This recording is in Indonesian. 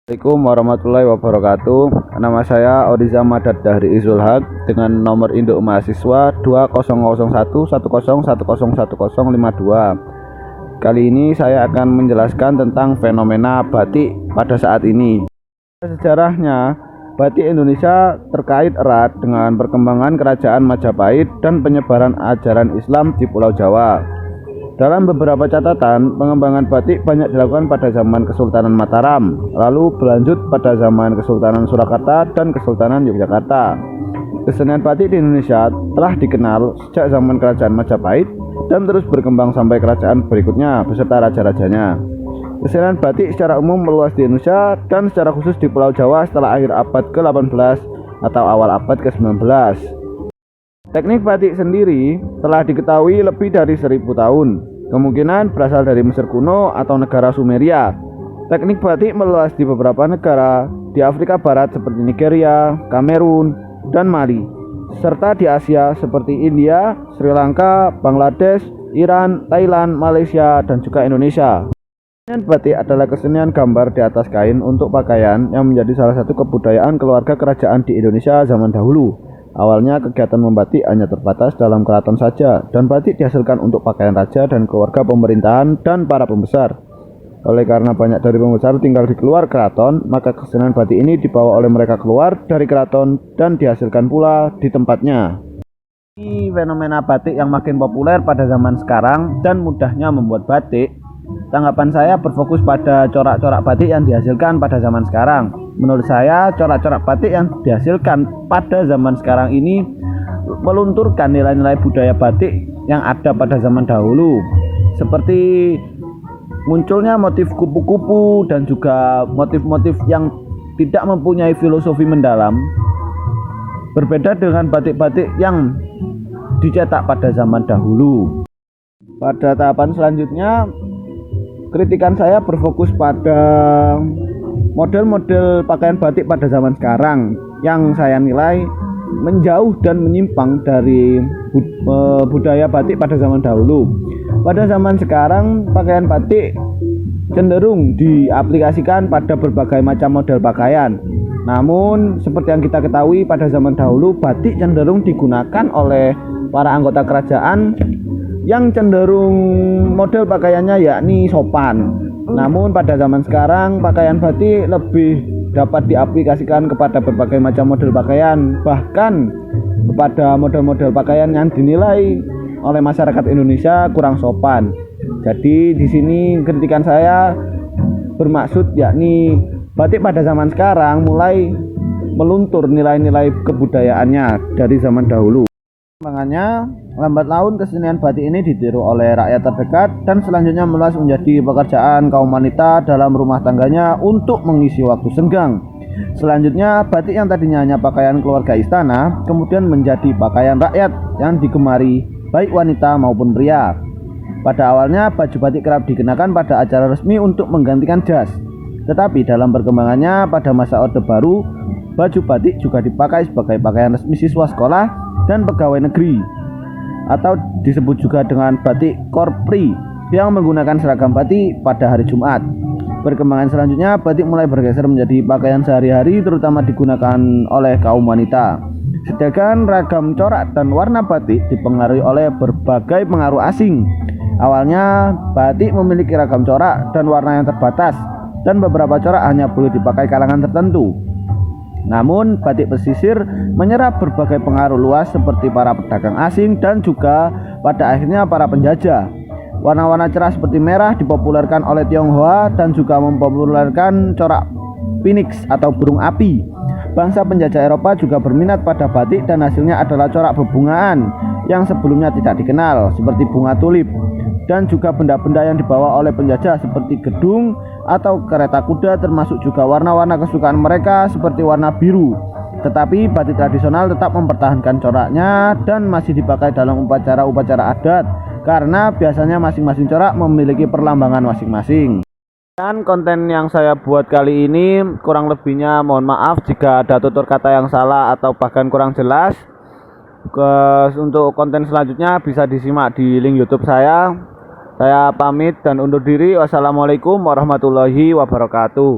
Assalamualaikum warahmatullahi wabarakatuh. Nama saya Oriza Madad Dahri Izul Haq dengan nomor induk mahasiswa 200111101052. Kali ini saya akan menjelaskan tentang fenomena batik pada saat ini. Sejarahnya, batik Indonesia terkait erat dengan perkembangan kerajaan Majapahit dan penyebaran ajaran Islam di Pulau Jawa. Dalam beberapa catatan, pengembangan batik banyak dilakukan pada zaman Kesultanan Mataram, lalu berlanjut pada zaman Kesultanan Surakarta dan Kesultanan Yogyakarta. Kesenian batik di Indonesia telah dikenal sejak zaman Kerajaan Majapahit dan terus berkembang sampai kerajaan berikutnya beserta raja-rajanya. Kesenian batik secara umum meluas di Indonesia dan secara khusus di Pulau Jawa setelah akhir abad ke-18 atau awal abad ke-19. Teknik batik sendiri telah diketahui lebih dari 1000 tahun. Kemungkinan berasal dari Mesir kuno atau negara Sumeria. Teknik batik meluas di beberapa negara di Afrika Barat seperti Nigeria, Kamerun, dan Mali, serta di Asia seperti India, Sri Lanka, Bangladesh, Iran, Thailand, Malaysia, dan juga Indonesia. Kesenian batik adalah kesenian gambar di atas kain untuk pakaian yang menjadi salah satu kebudayaan keluarga kerajaan di Indonesia zaman dahulu. Awalnya kegiatan membatik hanya terbatas dalam keraton saja, dan batik dihasilkan untuk pakaian raja dan keluarga pemerintahan dan para pembesar. Oleh karena banyak dari pembesar tinggal di luar keraton, maka kesenian batik ini dibawa oleh mereka keluar dari keraton dan dihasilkan pula di tempatnya. Ini fenomena batik yang makin populer pada zaman sekarang dan mudahnya membuat batik. Tanggapan saya berfokus pada corak-corak batik yang dihasilkan pada zaman sekarang. Menurut saya, corak-corak batik yang dihasilkan pada zaman sekarang ini melunturkan nilai-nilai budaya batik yang ada pada zaman dahulu, seperti munculnya motif kupu-kupu dan juga motif-motif yang tidak mempunyai filosofi mendalam, berbeda dengan batik-batik yang dicetak pada zaman dahulu. Pada tahapan selanjutnya, kritikan saya berfokus pada model-model pakaian batik pada zaman sekarang yang saya nilai menjauh dan menyimpang dari budaya batik pada zaman dahulu. Pada zaman sekarang, pakaian batik cenderung diaplikasikan pada berbagai macam model pakaian. Namun, seperti yang kita ketahui, pada zaman dahulu batik cenderung digunakan oleh para anggota kerajaan yang cenderung model pakaiannya yakni sopan. Namun pada zaman sekarang pakaian batik lebih dapat diaplikasikan kepada berbagai macam model pakaian, bahkan kepada model-model pakaian yang dinilai oleh masyarakat Indonesia kurang sopan. Jadi di sini kritikan saya bermaksud yakni batik pada zaman sekarang mulai meluntur nilai-nilai kebudayaannya dari zaman dahulu. Perkembangannya, lambat laun kesenian batik ini ditiru oleh rakyat terdekat dan selanjutnya meluas menjadi pekerjaan kaum wanita dalam rumah tangganya untuk mengisi waktu senggang. Selanjutnya, batik yang tadinya hanya pakaian keluarga istana kemudian menjadi pakaian rakyat yang digemari baik wanita maupun pria. Pada awalnya, baju batik kerap dikenakan pada acara resmi untuk menggantikan jas. Tetapi dalam perkembangannya pada masa Orde Baru, baju batik juga dipakai sebagai pakaian resmi siswa sekolah dan pegawai negeri, atau disebut juga dengan batik korpri yang menggunakan seragam batik pada hari Jumat. Perkembangan selanjutnya, batik mulai bergeser menjadi pakaian sehari-hari terutama digunakan oleh kaum wanita. Sedangkan ragam corak dan warna batik dipengaruhi oleh berbagai pengaruh asing. Awalnya, batik memiliki ragam corak dan warna yang terbatas, dan beberapa corak hanya boleh dipakai kalangan tertentu. Namun, batik pesisir menyerap berbagai pengaruh luas seperti para pedagang asing dan juga pada akhirnya para penjajah. Warna-warna cerah seperti merah dipopulerkan oleh Tionghoa dan juga mempopulerkan corak phoenix atau burung api. Bangsa penjajah Eropa juga berminat pada batik dan hasilnya adalah corak bebungaan yang sebelumnya tidak dikenal seperti bunga tulip, dan juga benda-benda yang dibawa oleh penjajah seperti gedung atau kereta kuda, termasuk juga warna-warna kesukaan mereka seperti warna biru. Tetapi batik tradisional tetap mempertahankan coraknya dan masih dipakai dalam upacara-upacara adat karena biasanya masing-masing corak memiliki perlambangan masing-masing. Dan konten yang saya buat kali ini kurang lebihnya mohon maaf jika ada tutur kata yang salah atau bahkan kurang jelas. Untuk konten selanjutnya bisa disimak di link YouTube saya. Saya pamit dan undur diri. Wassalamualaikum warahmatullahi wabarakatuh.